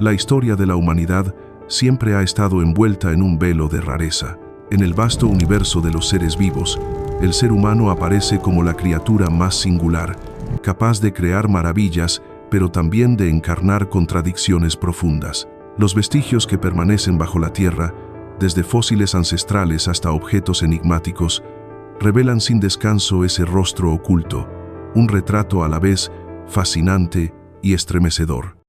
La historia de la humanidad siempre ha estado envuelta en un velo de rareza. En el vasto universo de los seres vivos, el ser humano aparece como la criatura más singular, capaz de crear maravillas, pero también de encarnar contradicciones profundas. Los vestigios que permanecen bajo la tierra, desde fósiles ancestrales hasta objetos enigmáticos, revelan sin descanso ese rostro oculto, un retrato a la vez fascinante y estremecedor.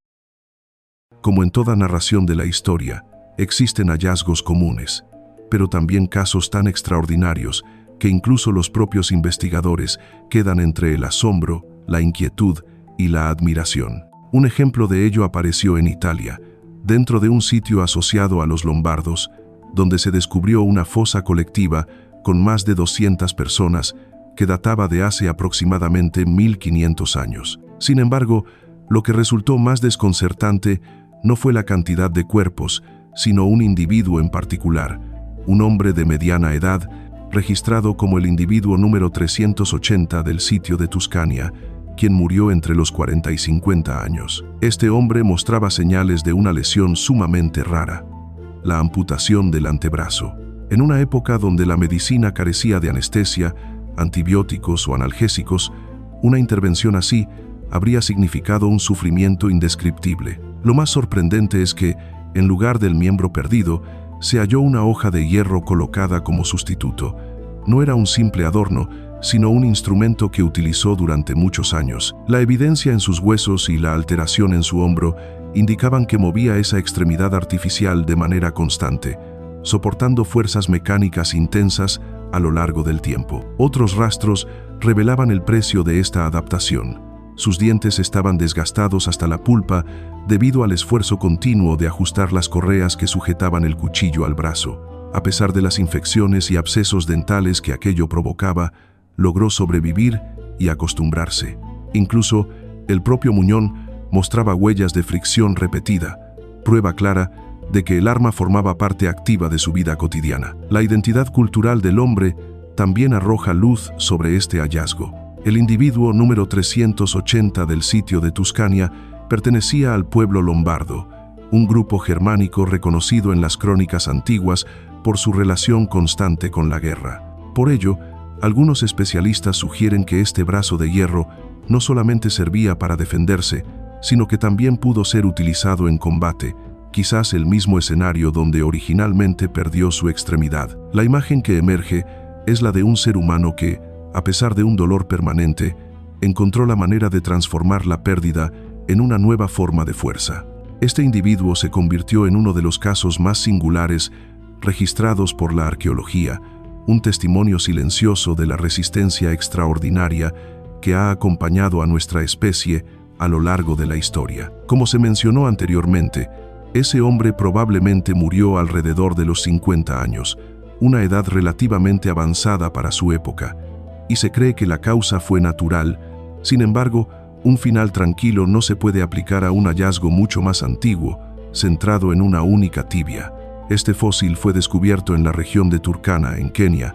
Como en toda narración de la historia, existen hallazgos comunes, pero también casos tan extraordinarios que incluso los propios investigadores quedan entre el asombro, la inquietud y la admiración. Un ejemplo de ello apareció en Italia, dentro de un sitio asociado a los lombardos, donde se descubrió una fosa colectiva con más de 200 personas que databa de hace aproximadamente 1500 años. Sin embargo, lo que resultó más desconcertante no fue la cantidad de cuerpos, sino un individuo en particular, un hombre de mediana edad, registrado como el individuo número 380 del sitio de Tuscania, quien murió entre los 40 y 50 años. Este hombre mostraba señales de una lesión sumamente rara, la amputación del antebrazo. En una época donde la medicina carecía de anestesia, antibióticos o analgésicos, una intervención así habría significado un sufrimiento indescriptible. Lo más sorprendente es que, en lugar del miembro perdido, se halló una hoja de hierro colocada como sustituto. No era un simple adorno, sino un instrumento que utilizó durante muchos años. La evidencia en sus huesos y la alteración en su hombro indicaban que movía esa extremidad artificial de manera constante, soportando fuerzas mecánicas intensas a lo largo del tiempo. Otros rastros revelaban el precio de esta adaptación. Sus dientes estaban desgastados hasta la pulpa debido al esfuerzo continuo de ajustar las correas que sujetaban el cuchillo al brazo. A pesar de las infecciones y abscesos dentales que aquello provocaba, logró sobrevivir y acostumbrarse. Incluso, el propio muñón mostraba huellas de fricción repetida, prueba clara de que el arma formaba parte activa de su vida cotidiana. La identidad cultural del hombre también arroja luz sobre este hallazgo. El individuo número 380 del sitio de Tuscania pertenecía al pueblo lombardo, un grupo germánico reconocido en las crónicas antiguas por su relación constante con la guerra. Por ello, algunos especialistas sugieren que este brazo de hierro no solamente servía para defenderse, sino que también pudo ser utilizado en combate, quizás el mismo escenario donde originalmente perdió su extremidad. La imagen que emerge es la de un ser humano que, a pesar de un dolor permanente, encontró la manera de transformar la pérdida en una nueva forma de fuerza. Este individuo se convirtió en uno de los casos más singulares registrados por la arqueología, un testimonio silencioso de la resistencia extraordinaria que ha acompañado a nuestra especie a lo largo de la historia. Como se mencionó anteriormente, ese hombre probablemente murió alrededor de los 50 años, una edad relativamente avanzada para su época, y se cree que la causa fue natural. Sin embargo, un final tranquilo no se puede aplicar a un hallazgo mucho más antiguo, centrado en una única tibia. Este fósil fue descubierto en la región de Turkana, en Kenia,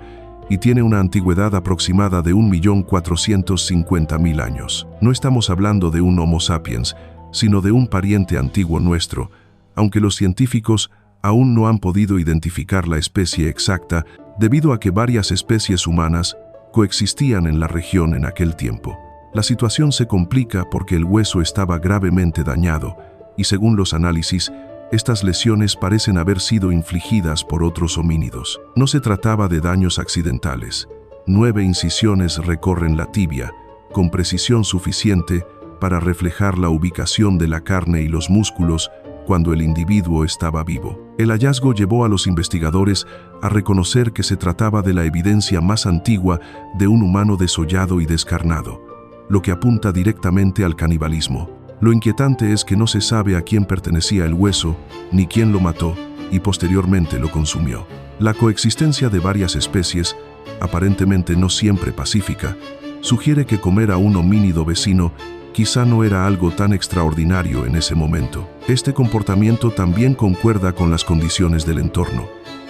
y tiene una antigüedad aproximada de 1.450.000 años. No estamos hablando de un Homo sapiens, sino de un pariente antiguo nuestro, aunque los científicos aún no han podido identificar la especie exacta debido a que varias especies humanas coexistían en la región en aquel tiempo. La situación se complica porque el hueso estaba gravemente dañado y, según los análisis, estas lesiones parecen haber sido infligidas por otros homínidos. No se trataba de daños accidentales. 9 incisiones recorren la tibia, con precisión suficiente para reflejar la ubicación de la carne y los músculos cuando el individuo estaba vivo. El hallazgo llevó a los investigadores a reconocer que se trataba de la evidencia más antigua de un humano desollado y descarnado, lo que apunta directamente al canibalismo. Lo inquietante es que no se sabe a quién pertenecía el hueso, ni quién lo mató y posteriormente lo consumió. La coexistencia de varias especies, aparentemente no siempre pacífica, sugiere que comer a un homínido vecino quizá no era algo tan extraordinario en ese momento. Este comportamiento también concuerda con las condiciones del entorno.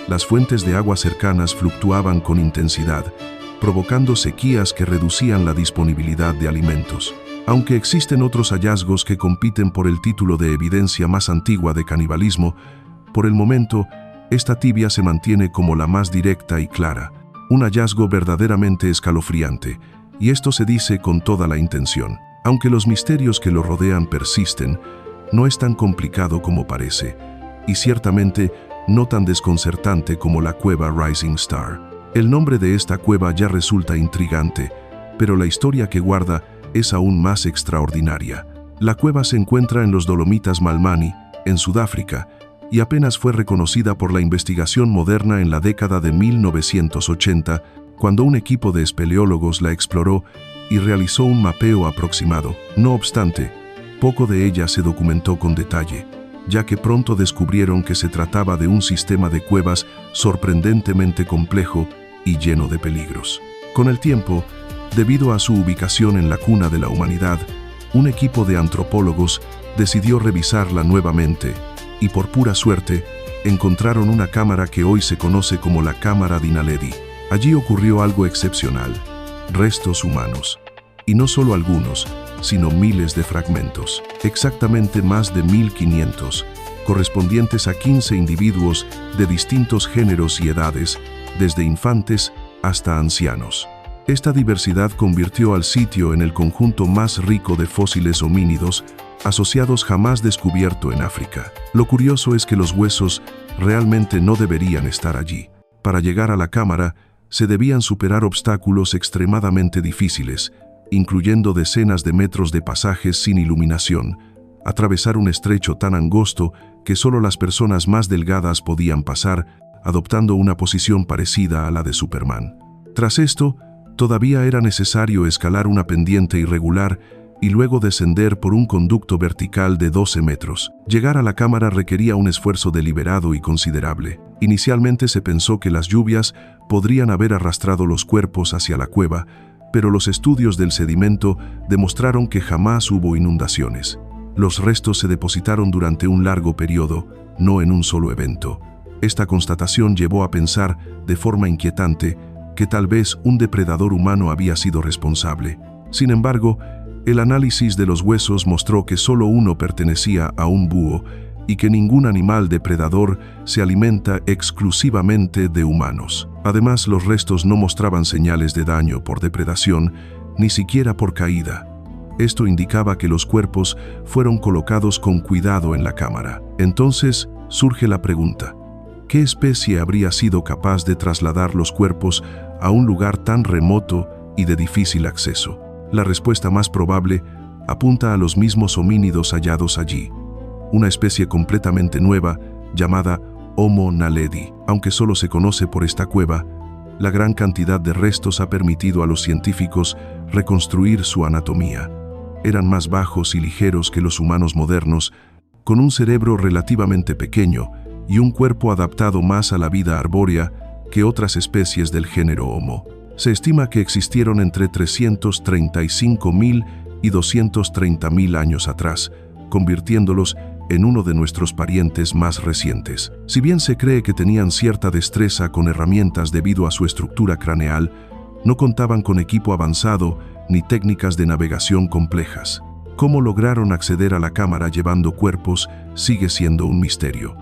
Las fuentes de agua cercanas fluctuaban con intensidad, provocando sequías que reducían la disponibilidad de alimentos. Aunque existen otros hallazgos que compiten por el título de evidencia más antigua de canibalismo, por el momento, esta tibia se mantiene como la más directa y clara, un hallazgo verdaderamente escalofriante, y esto se dice con toda la intención. Aunque los misterios que lo rodean persisten, no es tan complicado como parece, y ciertamente no tan desconcertante como la cueva Rising Star. El nombre de esta cueva ya resulta intrigante, pero la historia que guarda es aún más extraordinaria. La cueva se encuentra en los Dolomitas Malmani, en Sudáfrica, y apenas fue reconocida por la investigación moderna en la década de 1980, cuando un equipo de espeleólogos la exploró y realizó un mapeo aproximado. No obstante, poco de ella se documentó con detalle, ya que pronto descubrieron que se trataba de un sistema de cuevas sorprendentemente complejo y lleno de peligros. Con el tiempo, debido a su ubicación en la cuna de la humanidad, un equipo de antropólogos decidió revisarla nuevamente y por pura suerte encontraron una cámara que hoy se conoce como la Cámara Dinaledi. Allí ocurrió algo excepcional: restos humanos. Y no solo algunos, sino miles de fragmentos, exactamente más de 1500, correspondientes a 15 individuos de distintos géneros y edades, desde infantes hasta ancianos. Esta diversidad convirtió al sitio en el conjunto más rico de fósiles homínidos asociados jamás descubierto en África. Lo curioso es que los huesos realmente no deberían estar allí. Para llegar a la cámara, se debían superar obstáculos extremadamente difíciles, incluyendo decenas de metros de pasajes sin iluminación, atravesar un estrecho tan angosto que solo las personas más delgadas podían pasar, adoptando una posición parecida a la de Superman. Tras esto, todavía era necesario escalar una pendiente irregular y luego descender por un conducto vertical de 12 metros. Llegar a la cámara requería un esfuerzo deliberado y considerable. Inicialmente se pensó que las lluvias podrían haber arrastrado los cuerpos hacia la cueva, pero los estudios del sedimento demostraron que jamás hubo inundaciones. Los restos se depositaron durante un largo periodo, no en un solo evento. Esta constatación llevó a pensar, de forma inquietante, que tal vez un depredador humano había sido responsable. Sin embargo, el análisis de los huesos mostró que solo uno pertenecía a un búho y que ningún animal depredador se alimenta exclusivamente de humanos. Además, los restos no mostraban señales de daño por depredación, ni siquiera por caída. Esto indicaba que los cuerpos fueron colocados con cuidado en la cámara. Entonces, surge la pregunta: ¿qué especie habría sido capaz de trasladar los cuerpos a un lugar tan remoto y de difícil acceso? La respuesta más probable apunta a los mismos homínidos hallados allí, una especie completamente nueva llamada Homo naledi. Aunque solo se conoce por esta cueva, la gran cantidad de restos ha permitido a los científicos reconstruir su anatomía. Eran más bajos y ligeros que los humanos modernos, con un cerebro relativamente pequeño y un cuerpo adaptado más a la vida arbórea que otras especies del género Homo. Se estima que existieron entre 335.000 y 230.000 años atrás, convirtiéndolos en uno de nuestros parientes más recientes. Si bien se cree que tenían cierta destreza con herramientas debido a su estructura craneal, no contaban con equipo avanzado ni técnicas de navegación complejas. Cómo lograron acceder a la cámara llevando cuerpos sigue siendo un misterio.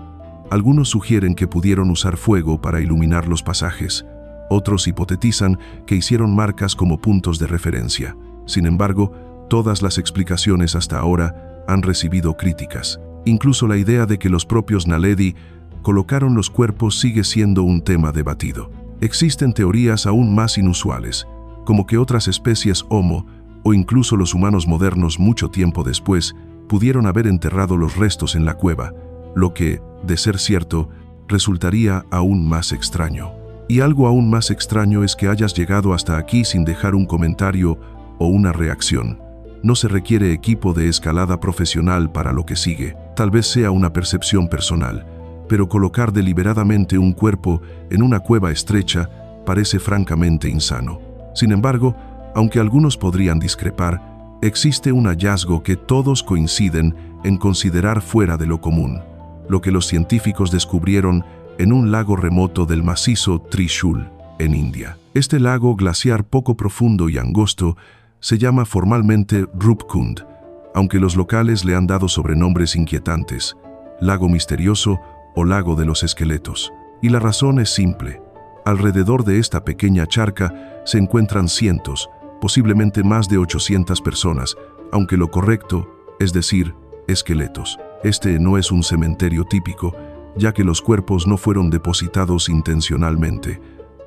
Algunos sugieren que pudieron usar fuego para iluminar los pasajes. Otros hipotetizan que hicieron marcas como puntos de referencia. Sin embargo, todas las explicaciones hasta ahora han recibido críticas. Incluso la idea de que los propios Naledi colocaron los cuerpos sigue siendo un tema debatido. Existen teorías aún más inusuales, como que otras especies Homo, o incluso los humanos modernos mucho tiempo después, pudieron haber enterrado los restos en la cueva, lo que, de ser cierto, resultaría aún más extraño. Y algo aún más extraño es que hayas llegado hasta aquí sin dejar un comentario o una reacción. No se requiere equipo de escalada profesional para lo que sigue. Tal vez sea una percepción personal, pero colocar deliberadamente un cuerpo en una cueva estrecha parece francamente insano. Sin embargo, aunque algunos podrían discrepar, existe un hallazgo que todos coinciden en considerar fuera de lo común: lo que los científicos descubrieron en un lago remoto del macizo Trishul, en India. Este lago glaciar poco profundo y angosto se llama formalmente Rupkund, aunque los locales le han dado sobrenombres inquietantes, lago misterioso o lago de los esqueletos. Y la razón es simple. Alrededor de esta pequeña charca se encuentran cientos, posiblemente más de 800 personas, aunque lo correcto es decir, esqueletos. Este no es un cementerio típico, ya que los cuerpos no fueron depositados intencionalmente.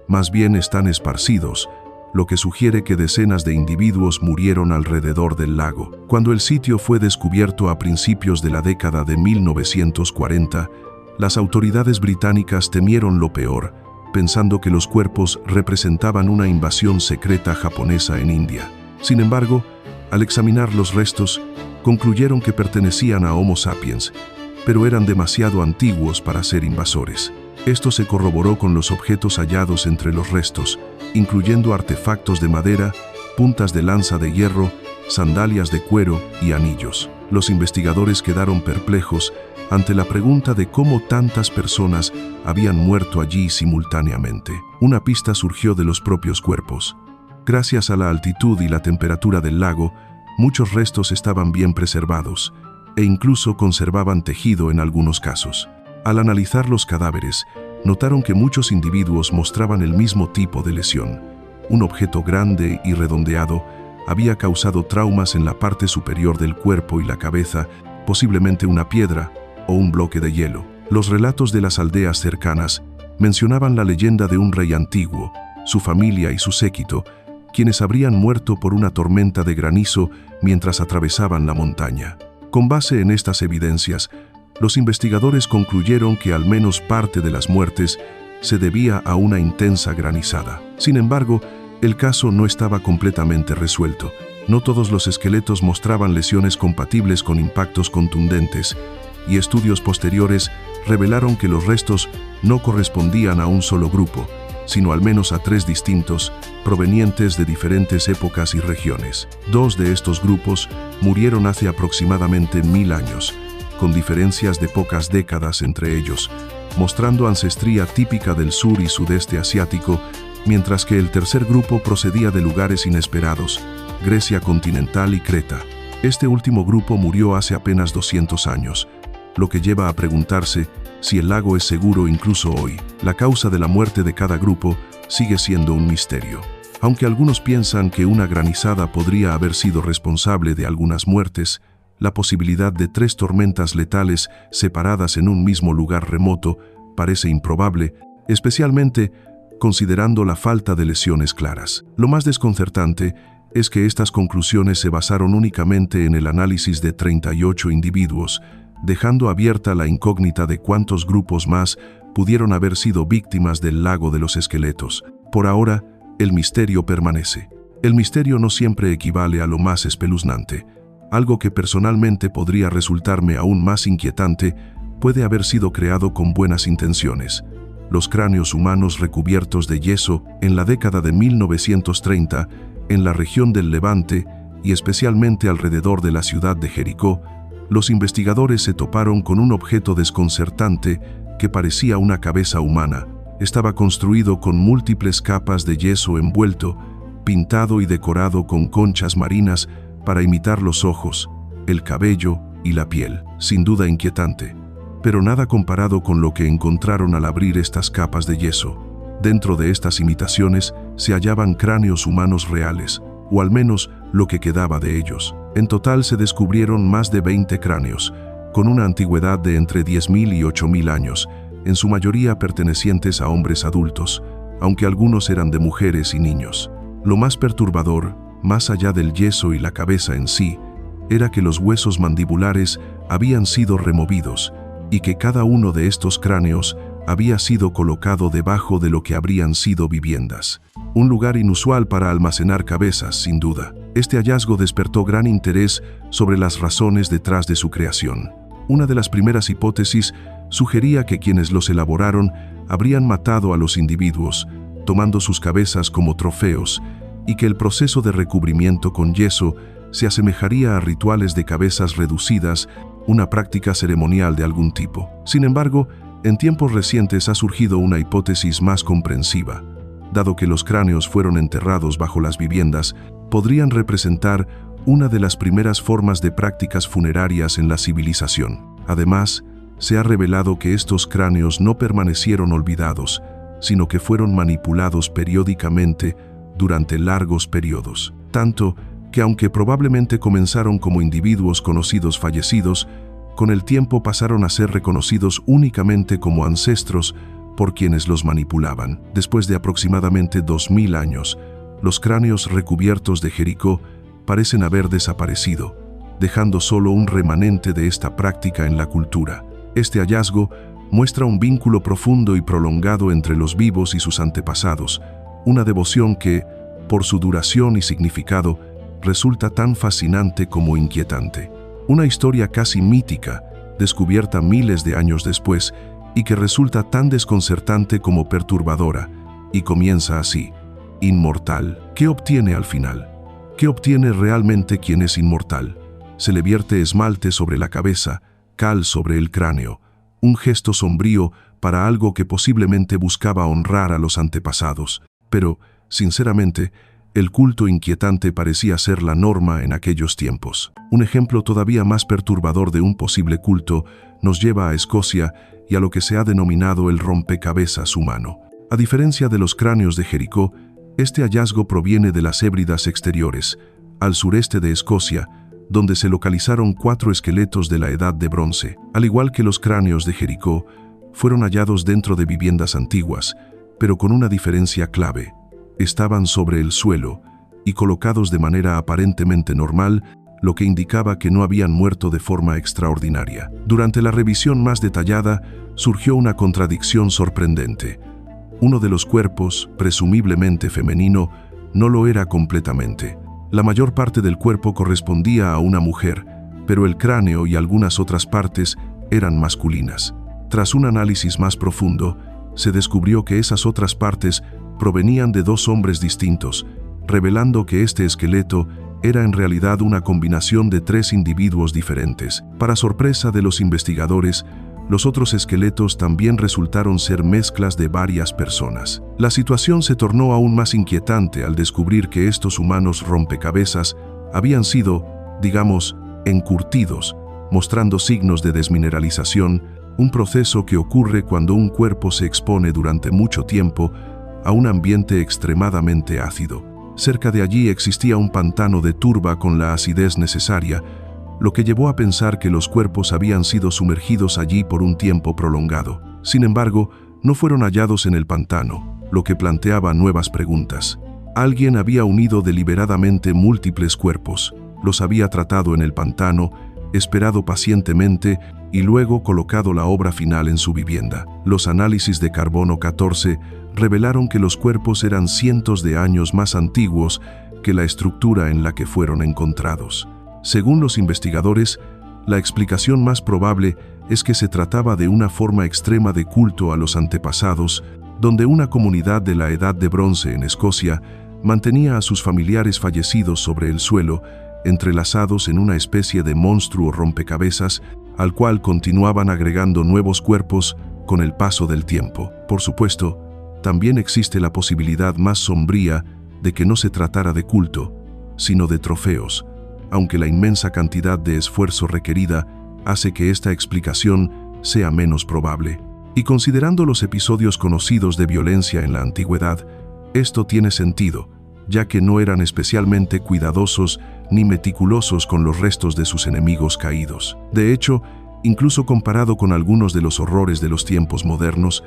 Más bien están esparcidos, lo que sugiere que decenas de individuos murieron alrededor del lago. Cuando el sitio fue descubierto a principios de la década de 1940, las autoridades británicas temieron lo peor, pensando que los cuerpos representaban una invasión secreta japonesa en India. Sin embargo, al examinar los restos, concluyeron que pertenecían a Homo sapiens, pero eran demasiado antiguos para ser invasores. Esto se corroboró con los objetos hallados entre los restos, incluyendo artefactos de madera, puntas de lanza de hierro, sandalias de cuero y anillos. Los investigadores quedaron perplejos ante la pregunta de cómo tantas personas habían muerto allí simultáneamente. Una pista surgió de los propios cuerpos. Gracias a la altitud y la temperatura del lago, muchos restos estaban bien preservados e incluso conservaban tejido en algunos casos. Al analizar los cadáveres, notaron que muchos individuos mostraban el mismo tipo de lesión. Un objeto grande y redondeado había causado traumas en la parte superior del cuerpo y la cabeza, posiblemente una piedra o un bloque de hielo. Los relatos de las aldeas cercanas mencionaban la leyenda de un rey antiguo, su familia y su séquito, quienes habrían muerto por una tormenta de granizo mientras atravesaban la montaña. Con base en estas evidencias, los investigadores concluyeron que al menos parte de las muertes se debía a una intensa granizada. Sin embargo, el caso no estaba completamente resuelto. No todos los esqueletos mostraban lesiones compatibles con impactos contundentes, y estudios posteriores revelaron que los restos no correspondían a un solo grupo, sino al menos a 3 distintos, provenientes de diferentes épocas y regiones. 2 de estos grupos murieron hace aproximadamente 1000 años, con diferencias de pocas décadas entre ellos, mostrando ancestría típica del sur y sudeste asiático, mientras que el tercer grupo procedía de lugares inesperados, Grecia continental y Creta. Este último grupo murió hace apenas 200 años, lo que lleva a preguntarse si el lago es seguro incluso hoy. La causa de la muerte de cada grupo sigue siendo un misterio. Aunque algunos piensan que una granizada podría haber sido responsable de algunas muertes, la posibilidad de 3 tormentas letales separadas en un mismo lugar remoto parece improbable, especialmente considerando la falta de lesiones claras. Lo más desconcertante es que estas conclusiones se basaron únicamente en el análisis de 38 individuos, dejando abierta la incógnita de cuántos grupos más pudieron haber sido víctimas del lago de los esqueletos. Por ahora, el misterio permanece. El misterio no siempre equivale a lo más espeluznante. Algo que personalmente podría resultarme aún más inquietante puede haber sido creado con buenas intenciones. Los cráneos humanos recubiertos de yeso en la década de 1930 en la región del Levante y especialmente alrededor de la ciudad de Jericó, los investigadores se toparon con un objeto desconcertante que parecía una cabeza humana. Estaba construido con múltiples capas de yeso envuelto, pintado y decorado con conchas marinas para imitar los ojos, el cabello y la piel. Sin duda inquietante, pero nada comparado con lo que encontraron al abrir estas capas de yeso. Dentro de estas imitaciones se hallaban cráneos humanos reales, o al menos lo que quedaba de ellos. En total se descubrieron más de 20 cráneos, con una antigüedad de entre 10.000 y 8.000 años, en su mayoría pertenecientes a hombres adultos, aunque algunos eran de mujeres y niños. Lo más perturbador, más allá del yeso y la cabeza en sí, era que los huesos mandibulares habían sido removidos y que cada uno de estos cráneos había sido colocado debajo de lo que habrían sido viviendas. Un lugar inusual para almacenar cabezas, sin duda. Este hallazgo despertó gran interés sobre las razones detrás de su creación. Una de las primeras hipótesis sugería que quienes los elaboraron habrían matado a los individuos, tomando sus cabezas como trofeos, y que el proceso de recubrimiento con yeso se asemejaría a rituales de cabezas reducidas, una práctica ceremonial de algún tipo. Sin embargo, en tiempos recientes ha surgido una hipótesis más comprensiva. Dado que los cráneos fueron enterrados bajo las viviendas, podrían representar una de las primeras formas de prácticas funerarias en la civilización. Además, se ha revelado que estos cráneos no permanecieron olvidados, sino que fueron manipulados periódicamente durante largos periodos. Tanto que aunque probablemente comenzaron como individuos conocidos fallecidos, con el tiempo pasaron a ser reconocidos únicamente como ancestros por quienes los manipulaban. Después de aproximadamente 2000 años, los cráneos recubiertos de Jericó parecen haber desaparecido, dejando solo un remanente de esta práctica en la cultura. Este hallazgo muestra un vínculo profundo y prolongado entre los vivos y sus antepasados, una devoción que, por su duración y significado, resulta tan fascinante como inquietante. Una historia casi mítica, descubierta miles de años después, y que resulta tan desconcertante como perturbadora, y comienza así: inmortal. ¿Qué obtiene al final? ¿Qué obtiene realmente quien es inmortal? Se le vierte esmalte sobre la cabeza, cal sobre el cráneo, un gesto sombrío para algo que posiblemente buscaba honrar a los antepasados. Pero, sinceramente, el culto inquietante parecía ser la norma en aquellos tiempos. Un ejemplo todavía más perturbador de un posible culto nos lleva a Escocia y a lo que se ha denominado el rompecabezas humano. A diferencia de los cráneos de Jericó, este hallazgo proviene de las Hébridas exteriores, al sureste de Escocia, donde se localizaron 4 esqueletos de la Edad de Bronce. Al igual que los cráneos de Jericó, fueron hallados dentro de viviendas antiguas, pero con una diferencia clave: estaban sobre el suelo y colocados de manera aparentemente normal, lo que indicaba que no habían muerto de forma extraordinaria. Durante la revisión más detallada, surgió una contradicción sorprendente. Uno de los cuerpos, presumiblemente femenino, no lo era completamente. La mayor parte del cuerpo correspondía a una mujer, pero el cráneo y algunas otras partes eran masculinas. Tras un análisis más profundo, se descubrió que esas otras partes provenían de 2 hombres distintos, revelando que este esqueleto era en realidad una combinación de 3 individuos diferentes. Para sorpresa de los investigadores, los otros esqueletos también resultaron ser mezclas de varias personas. La situación se tornó aún más inquietante al descubrir que estos humanos rompecabezas habían sido, digamos, encurtidos, mostrando signos de desmineralización, un proceso que ocurre cuando un cuerpo se expone durante mucho tiempo a un ambiente extremadamente ácido. Cerca de allí existía un pantano de turba con la acidez necesaria, lo que llevó a pensar que los cuerpos habían sido sumergidos allí por un tiempo prolongado. Sin embargo, no fueron hallados en el pantano, lo que planteaba nuevas preguntas. Alguien había unido deliberadamente múltiples cuerpos, los había tratado en el pantano, esperado pacientemente y luego colocado la obra final en su vivienda. Los análisis de carbono 14 revelaron que los cuerpos eran cientos de años más antiguos que la estructura en la que fueron encontrados. Según los investigadores, la explicación más probable es que se trataba de una forma extrema de culto a los antepasados, donde una comunidad de la Edad de Bronce en Escocia mantenía a sus familiares fallecidos sobre el suelo, entrelazados en una especie de monstruo rompecabezas, al cual continuaban agregando nuevos cuerpos con el paso del tiempo. Por supuesto, también existe la posibilidad más sombría de que no se tratara de culto, sino de trofeos, aunque la inmensa cantidad de esfuerzo requerida hace que esta explicación sea menos probable. Y considerando los episodios conocidos de violencia en la antigüedad, esto tiene sentido, ya que no eran especialmente cuidadosos ni meticulosos con los restos de sus enemigos caídos. De hecho, incluso comparado con algunos de los horrores de los tiempos modernos,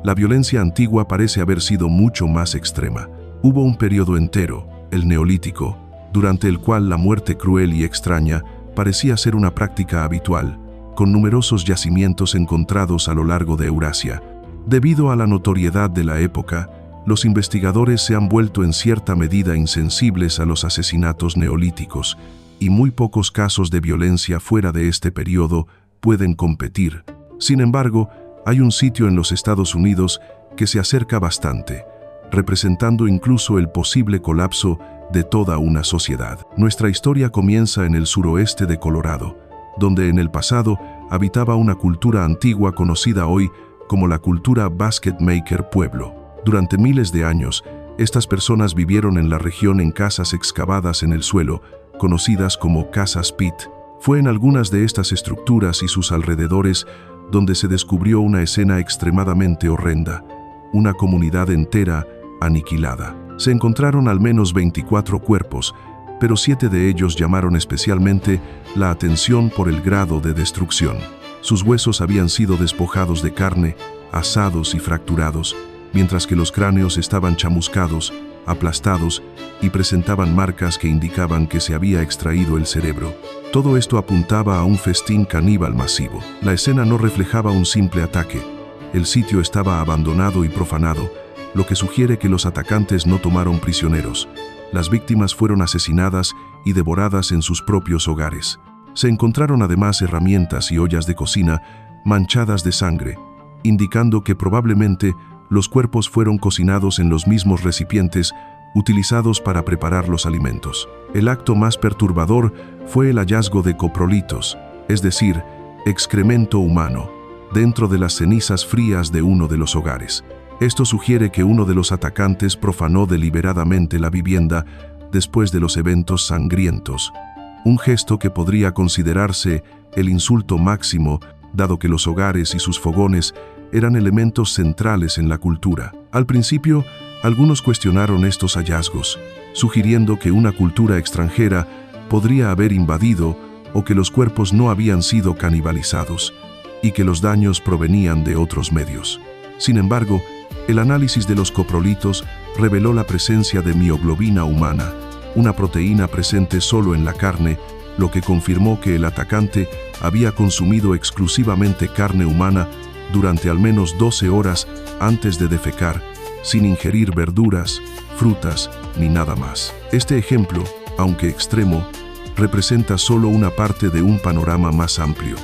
la violencia antigua parece haber sido mucho más extrema. Hubo un periodo entero, el Neolítico, durante el cual la muerte cruel y extraña parecía ser una práctica habitual, con numerosos yacimientos encontrados a lo largo de Eurasia. Debido a la notoriedad de la época, los investigadores se han vuelto en cierta medida insensibles a los asesinatos neolíticos, y muy pocos casos de violencia fuera de este periodo pueden competir. Sin embargo, hay un sitio en los Estados Unidos que se acerca bastante, representando incluso el posible colapso de toda una sociedad. Nuestra historia comienza en el suroeste de Colorado, donde en el pasado habitaba una cultura antigua conocida hoy como la cultura Basket Maker Pueblo. Durante miles de años, Estas personas vivieron en la región en casas excavadas en el suelo, conocidas como casas pit. Fue en algunas de estas estructuras y sus alrededores donde se descubrió una escena extremadamente horrenda, una comunidad entera aniquilada. Se encontraron al menos 24 cuerpos, pero 7 de ellos llamaron especialmente la atención por el grado de destrucción. Sus huesos habían sido despojados de carne, asados y fracturados, mientras que los cráneos estaban chamuscados, aplastados y presentaban marcas que indicaban que se había extraído el cerebro. Todo esto apuntaba a un festín caníbal masivo. La escena no reflejaba un simple ataque. El sitio estaba abandonado y profanado, lo que sugiere que los atacantes no tomaron prisioneros. Las víctimas fueron asesinadas y devoradas en sus propios hogares. Se encontraron además herramientas y ollas de cocina manchadas de sangre, indicando que probablemente los cuerpos fueron cocinados en los mismos recipientes utilizados para preparar los alimentos. El acto más perturbador fue el hallazgo de coprolitos, es decir, excremento humano, dentro de las cenizas frías de uno de los hogares. Esto sugiere que uno de los atacantes profanó deliberadamente la vivienda después de los eventos sangrientos, un gesto que podría considerarse el insulto máximo, dado que los hogares y sus fogones eran elementos centrales en la cultura. Al principio, algunos cuestionaron estos hallazgos, sugiriendo que una cultura extranjera podría haber invadido o que los cuerpos no habían sido canibalizados y que los daños provenían de otros medios. Sin embargo, el análisis de los coprolitos reveló la presencia de mioglobina humana, una proteína presente solo en la carne, lo que confirmó que el atacante había consumido exclusivamente carne humana durante al menos 12 horas antes de defecar, sin ingerir verduras, frutas ni nada más. Este ejemplo, aunque extremo, representa solo una parte de un panorama más amplio.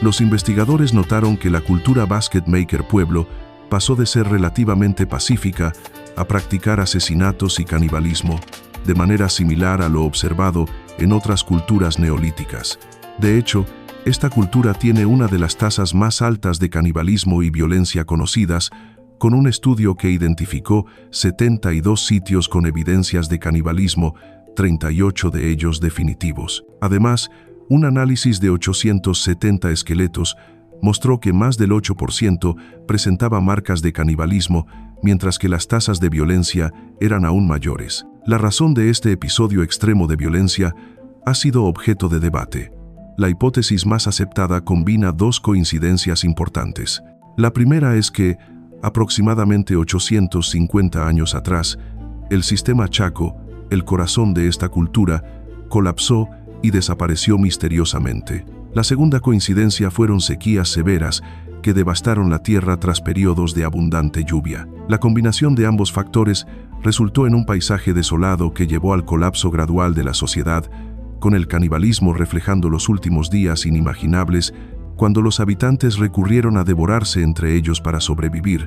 Los investigadores notaron que la cultura Basket Maker Pueblo pasó de ser relativamente pacífica a practicar asesinatos y canibalismo, de manera similar a lo observado en otras culturas neolíticas. De hecho, esta cultura tiene una de las tasas más altas de canibalismo y violencia conocidas, con un estudio que identificó 72 sitios con evidencias de canibalismo, 38 de ellos definitivos. Además, un análisis de 870 esqueletos mostró que más del 8% presentaba marcas de canibalismo, mientras que las tasas de violencia eran aún mayores. La razón de este episodio extremo de violencia ha sido objeto de debate. La hipótesis más aceptada combina dos coincidencias importantes. La primera es que, aproximadamente 850 años atrás, el sistema Chaco, el corazón de esta cultura, colapsó y desapareció misteriosamente. La segunda coincidencia fueron sequías severas que devastaron la tierra tras periodos de abundante lluvia. La combinación de ambos factores resultó en un paisaje desolado que llevó al colapso gradual de la sociedad, con el canibalismo reflejando los últimos días inimaginables cuando los habitantes recurrieron a devorarse entre ellos para sobrevivir.